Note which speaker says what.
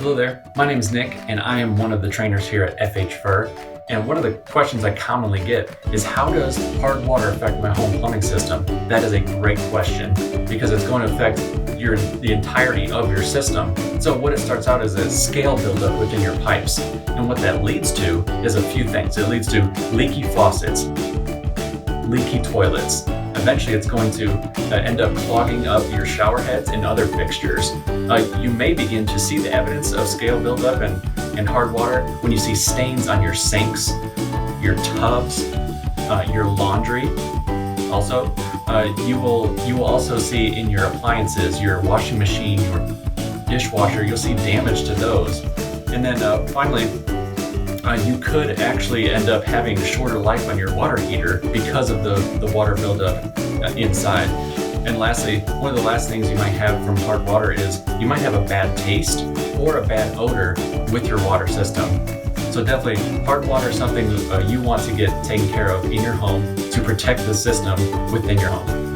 Speaker 1: Hello there, my name is Nick and I am one of the trainers here at FH Fur. And one of the questions I commonly get is, how does hard water affect my home plumbing system? That is a great question because it's going to affect the entirety of your system. So what it starts out as a scale buildup within your pipes. And what that leads to is a few things. It leads to leaky faucets, leaky toilets. Eventually it's going to end up clogging up your shower heads and other fixtures. You may begin to see the evidence of scale buildup and hard water when you see stains on your sinks, your tubs, your laundry. Also, you will also see in your appliances, your washing machine, your dishwasher, you'll see damage to those. And then finally, you could actually end up having a shorter life on your water heater because of the water buildup inside. And lastly, one of the last things you might have from hard water is you might have a bad taste or a bad odor with your water system. So definitely, hard water is something you want to get taken care of in your home to protect the system within your home.